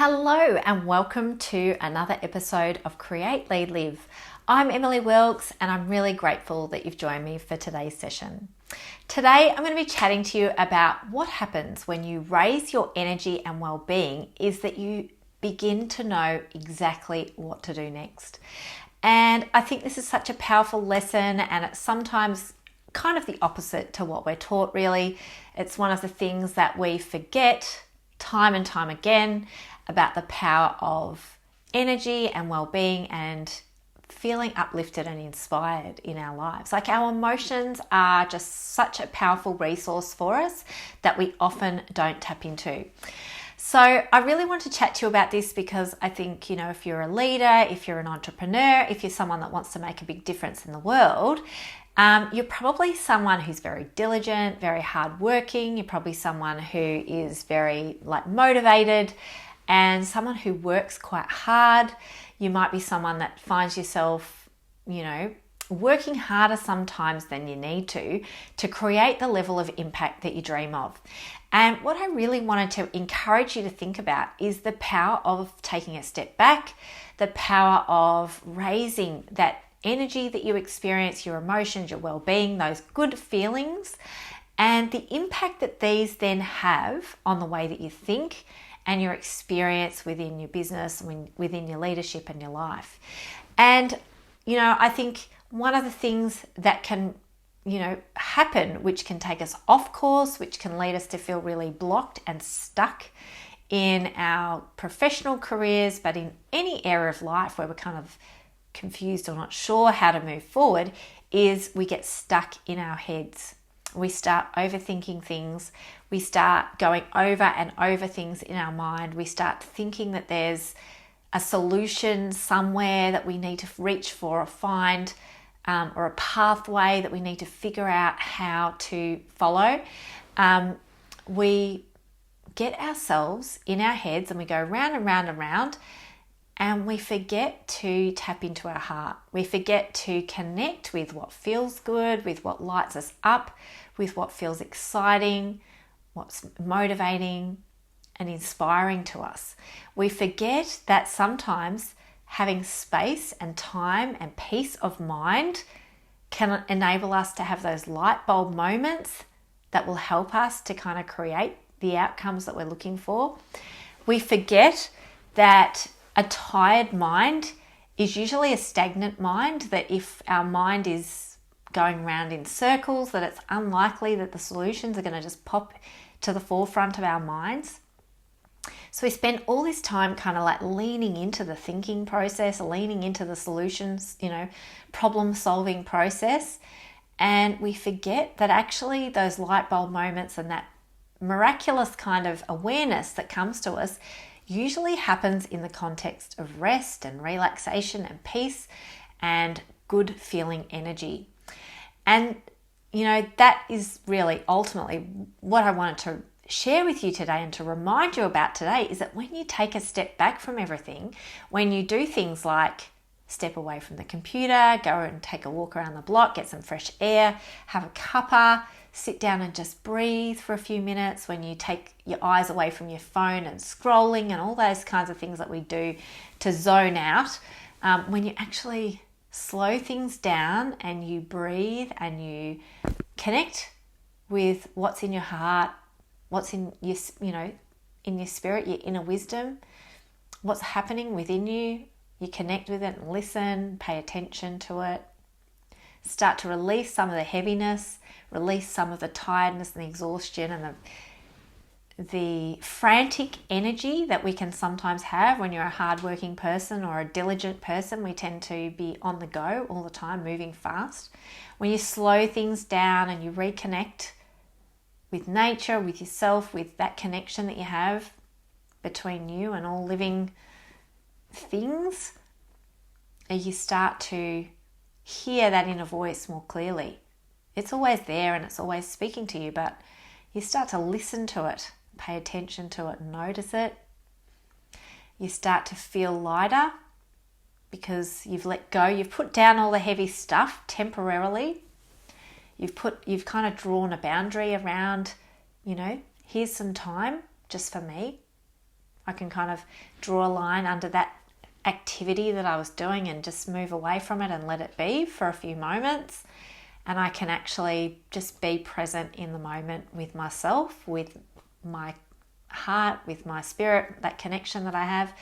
Hello and welcome to another episode of Create, Lead, Live. I'm Emily Wilkes and I'm really grateful that you've joined me for today's session. Today I'm going to be chatting to you about what happens when you raise your energy and well-being is that you begin to know exactly what to do next. And I think this is such a powerful lesson, and it's sometimes kind of the opposite to what we're taught, really. It's one of the things that we forget time and time again about the power of energy and well-being and feeling uplifted and inspired in our lives. Like, our emotions are just such a powerful resource for us that we often don't tap into. So I really want to chat to you about this because I think, if you're a leader, if you're an entrepreneur, if you're someone that wants to make a big difference in the world, you're probably someone who's very diligent, very hardworking. You're probably someone who is very motivated and someone who works quite hard. You might be someone that finds yourself, working harder sometimes than you need to create the level of impact that you dream of. And what I really wanted to encourage you to think about is the power of taking a step back, the power of raising that energy that you experience, your emotions, your well-being, those good feelings, and the impact that these then have on the way that you think and your experience within your business, within your leadership and your life. And, I think one of the things that can happen, which can take us off course, which can lead us to feel really blocked and stuck in our professional careers, but in any area of life where we're kind of confused or not sure how to move forward, is we get stuck in our heads. We start overthinking things. We start going over and over things in our mind. We start thinking that there's a solution somewhere that we need to reach for or find, or a pathway that we need to figure out how to follow. We get ourselves in our heads and we go round and round and round, and we forget to tap into our heart. We forget to connect with what feels good, with what lights us up, with what feels exciting, what's motivating and inspiring to us. We forget that sometimes having space and time and peace of mind can enable us to have those light bulb moments that will help us to kind of create the outcomes that we're looking for. We forget that a tired mind is usually a stagnant mind, that if our mind is going around in circles, that it's unlikely that the solutions are going to just pop to the forefront of our minds. So we spend all this time kind of leaning into the thinking process, leaning into the solutions, problem solving process. And we forget that actually those light bulb moments and that miraculous kind of awareness that comes to us usually happens in the context of rest and relaxation and peace and good feeling energy. And, that is really ultimately what I wanted to share with you today and to remind you about today, is that when you take a step back from everything, when you do things like step away from the computer, go and take a walk around the block, get some fresh air, have a cuppa, sit down and just breathe for a few minutes, when you take your eyes away from your phone and scrolling and all those kinds of things that we do to zone out, when you actually slow things down and you breathe and you connect with what's in your heart, what's in your, in your spirit, your inner wisdom, what's happening within you, you connect with it and listen, pay attention to it. Start to release some of the heaviness, release some of the tiredness and the exhaustion and the frantic energy that we can sometimes have when you're a hardworking person or a diligent person. We tend to be on the go all the time, moving fast. When you slow things down and you reconnect with nature, with yourself, with that connection that you have between you and all living things, you start to hear that inner voice more clearly. It's always there and it's always speaking to you, but you start to listen to it, pay attention to it, notice it. You start to feel lighter because you've let go, you've put down all the heavy stuff temporarily. You've kind of drawn a boundary around, here's some time just for me. I can kind of draw a line under that activity that I was doing and just move away from it and let it be for a few moments. And I can actually just be present in the moment with myself, with my heart, with my spirit, that connection that I have.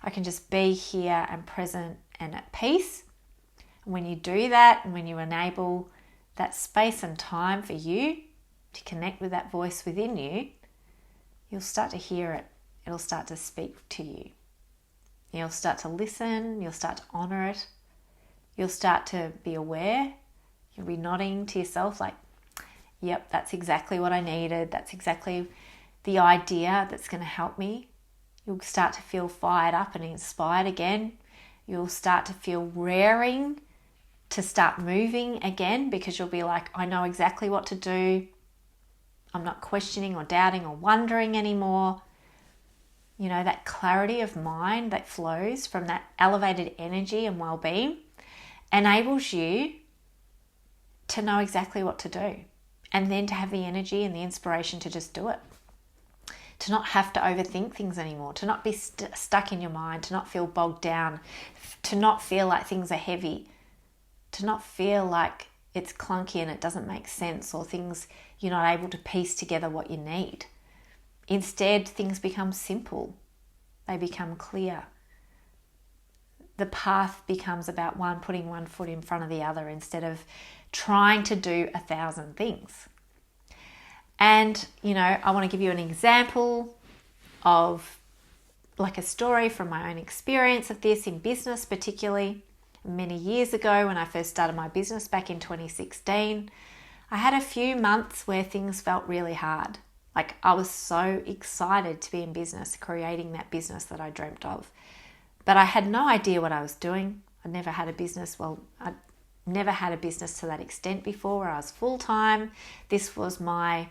I can just be here and present and at peace. And when you do that, and when you enable that space and time for you to connect with that voice within you, you'll start to hear it. It'll start to speak to you. You'll start to listen. You'll start to honor it. You'll start to be aware. You'll be nodding to yourself like, yep, that's exactly what I needed. That's exactly the idea that's going to help me. You'll start to feel fired up and inspired again. You'll start to feel raring to start moving again, because you'll be like, I know exactly what to do. I'm not questioning or doubting or wondering anymore. You know, that clarity of mind that flows from that elevated energy and well-being enables you to know exactly what to do, and then to have the energy and the inspiration to just do it. To not have to overthink things anymore, to not be stuck in your mind, to not feel bogged down, to not feel like things are heavy, to not feel like it's clunky and it doesn't make sense, or things you're not able to piece together what you need. Instead, things become simple. They become clear. The path becomes about putting one foot in front of the other instead of trying to do 1,000 things. And, you know, I want to give you an example of like a story from my own experience of this in business, particularly many years ago when I first started my business back in 2016. I had a few months where things felt really hard. Like, I was so excited to be in business, creating that business that I dreamt of. But I had no idea what I was doing. I'd never had a business. I'd never had a business to that extent before, where I was full-time. This was my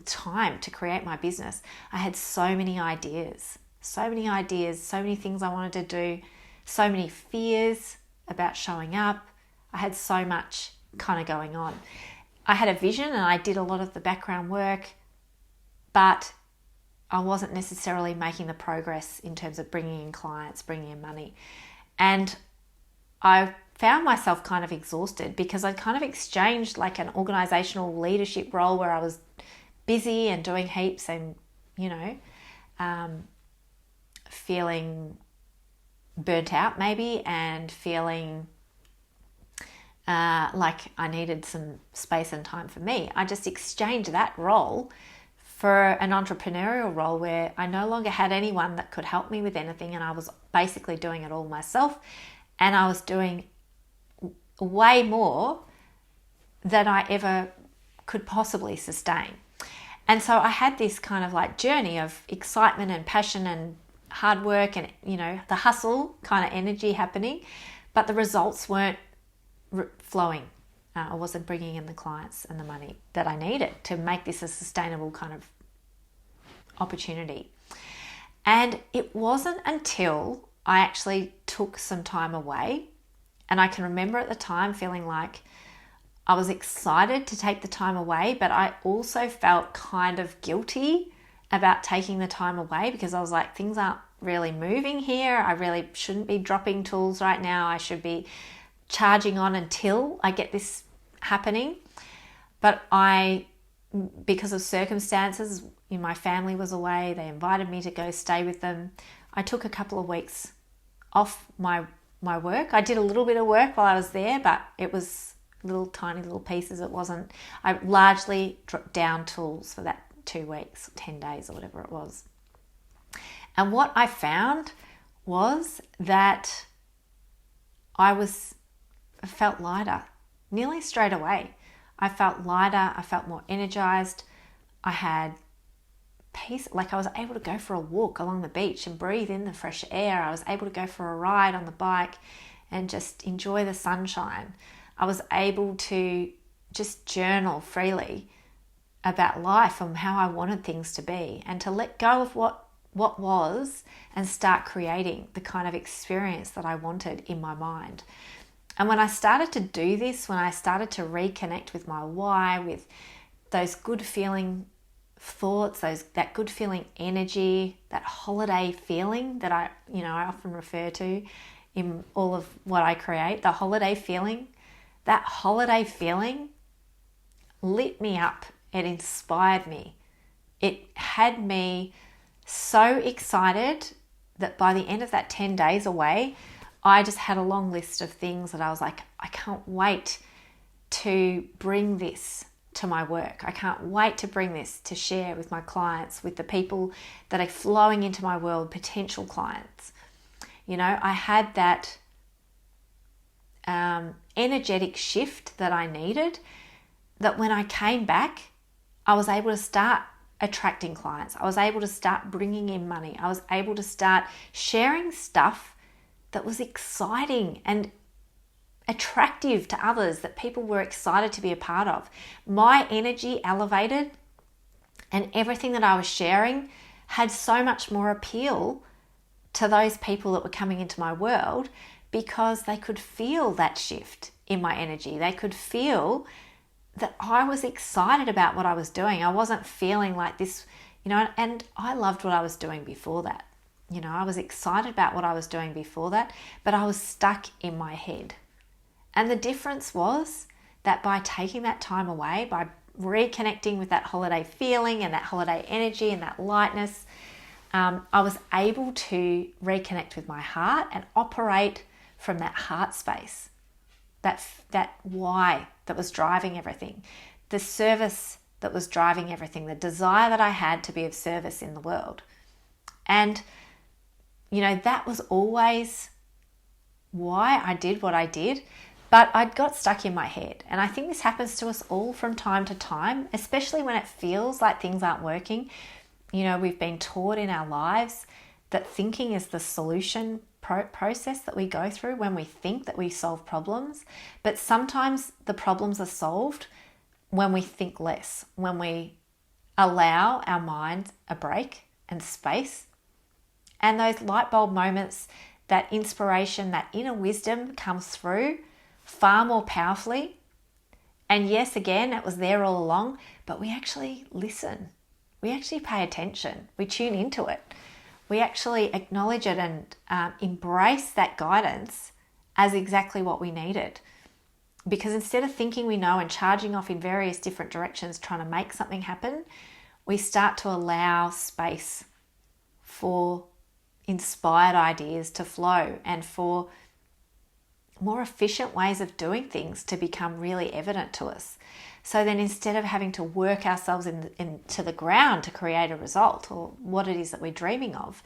time to create my business. I had so many ideas, so many things I wanted to do, so many fears about showing up. I had so much kind of going on. I had a vision and I did a lot of the background work, but I wasn't necessarily making the progress in terms of bringing in clients, bringing in money. And I found myself kind of exhausted because I'd kind of exchanged like an organizational leadership role where I was busy and doing heaps and, you know, feeling burnt out maybe, and feeling like I needed some space and time for me. I just exchanged that role for an entrepreneurial role where I no longer had anyone that could help me with anything, and I was basically doing it all myself, and I was doing way more than I ever could possibly sustain. And so I had this kind of like journey of excitement and passion and hard work and, you know, the hustle kind of energy happening, but the results weren't flowing. I wasn't bringing in the clients and the money that I needed to make this a sustainable kind of opportunity. And it wasn't until I actually took some time away, and I can remember at the time feeling like I was excited to take the time away, but I also felt kind of guilty about taking the time away, because I was like, things aren't really moving here. I really shouldn't be dropping tools right now. I should be charging on until I get this happening. But because of circumstances, my family was away. They invited me to go stay with them. I took a couple of weeks off my work. I did a little bit of work while I was there, but it was tiny little pieces. I largely dropped down tools for that 2 weeks, 10 days or whatever it was. And what I found was that I felt lighter nearly straight away. I felt lighter. I felt more energized. I had peace. Like, I was able to go for a walk along the beach and breathe in the fresh air. I was able to go for a ride on the bike and just enjoy the sunshine. I was able to just journal freely about life and how I wanted things to be, and to let go of what was and start creating the kind of experience that I wanted in my mind. And when I started to do this, when I started to reconnect with my why, with those good feeling thoughts, that good feeling energy, that holiday feeling that I often refer to in all of what I create, the holiday feeling, that holiday feeling lit me up. It inspired me. It had me so excited that by the end of that 10 days away, I just had a long list of things that I was like, I can't wait to bring this to my work. I can't wait to bring this to share with my clients, with the people that are flowing into my world, potential clients. I had that energetic shift that I needed, that when I came back, I was able to start attracting clients. I was able to start bringing in money. I was able to start sharing stuff that was exciting and attractive to others, that people were excited to be a part of. My energy elevated, and everything that I was sharing had so much more appeal to those people that were coming into my world, because they could feel that shift in my energy. They could feel that I was excited about what I was doing. I wasn't feeling like this, and I loved what I was doing before that. I was excited about what I was doing before that, but I was stuck in my head. And the difference was that by taking that time away, by reconnecting with that holiday feeling and that holiday energy and that lightness, I was able to reconnect with my heart and operate from that heart space, that why that was driving everything, the service that was driving everything, the desire that I had to be of service in the world. And, that was always why I did what I did, but I got stuck in my head. And I think this happens to us all from time to time, especially when it feels like things aren't working. We've been taught in our lives that thinking is the solution process that we go through when we think that we solve problems. But sometimes the problems are solved when we think less, when we allow our mind a break and space. And those light bulb moments, that inspiration, that inner wisdom comes through far more powerfully. And yes, again, it was there all along, but we actually listen. We actually pay attention. We tune into it. We actually acknowledge it and embrace that guidance as exactly what we needed. Because instead of thinking we know and charging off in various different directions trying to make something happen, we start to allow space for inspired ideas to flow and for more efficient ways of doing things to become really evident to us. So then instead of having to work ourselves into the ground to create a result or what it is that we're dreaming of,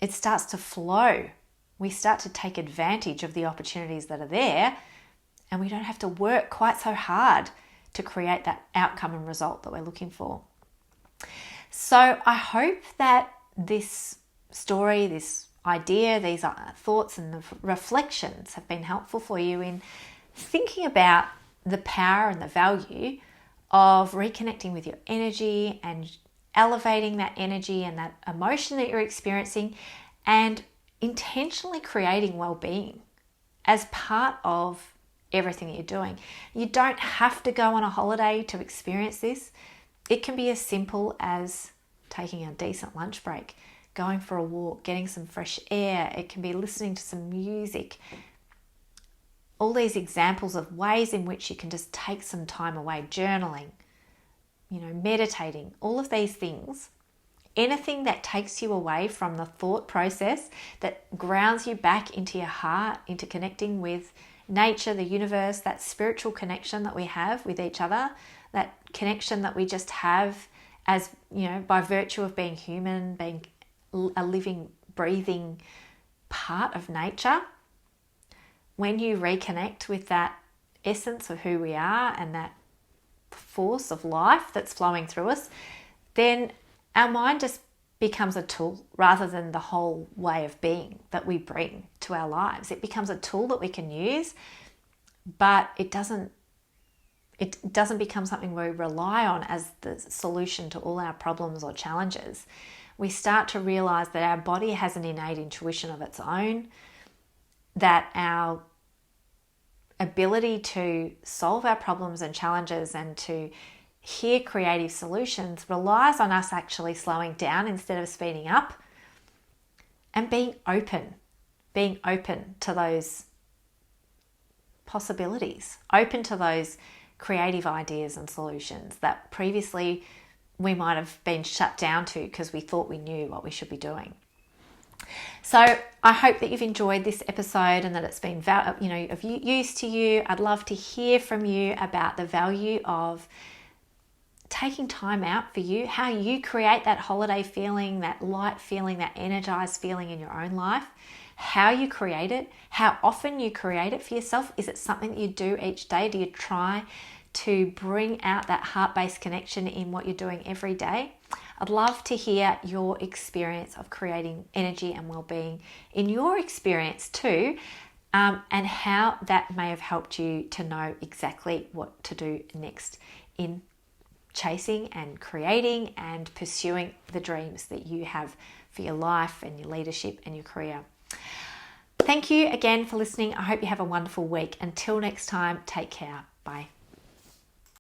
it starts to flow. We start to take advantage of the opportunities that are there, and we don't have to work quite so hard to create that outcome and result that we're looking for. So I hope that this story, this idea, these thoughts and the reflections have been helpful for you in thinking about the power and the value of reconnecting with your energy and elevating that energy and that emotion that you're experiencing, and intentionally creating well-being as part of everything that you're doing. You don't have to go on a holiday to experience this. It can be as simple as taking a decent lunch break, going for a walk, getting some fresh air. It can be listening to some music. All these examples of ways in which you can just take some time away, journaling, meditating, all of these things. Anything that takes you away from the thought process, that grounds you back into your heart, into connecting with nature, the universe, that spiritual connection that we have with each other, that connection that we just have as, by virtue of being human, being a living, breathing part of nature. When you reconnect with that essence of who we are and that force of life that's flowing through us, then our mind just becomes a tool rather than the whole way of being that we bring to our lives. It becomes a tool that we can use, but it doesn't become something we rely on as the solution to all our problems or challenges. We start to realize that our body has an innate intuition of its own, that our ability to solve our problems and challenges and to hear creative solutions relies on us actually slowing down instead of speeding up, and being open to those possibilities, open to those creative ideas and solutions that previously we might have been shut down to because we thought we knew what we should be doing. So I hope that you've enjoyed this episode and that it's been of use to you. I'd love to hear from you about the value of taking time out for you, how you create that holiday feeling, that light feeling, that energized feeling in your own life, how you create it, how often you create it for yourself. Is it something that you do each day? Do you try to bring out that heart-based connection in what you're doing every day? I'd love to hear your experience of creating energy and well-being in your experience too, and how that may have helped you to know exactly what to do next in chasing and creating and pursuing the dreams that you have for your life and your leadership and your career. Thank you again for listening. I hope you have a wonderful week. Until next time, take care. Bye.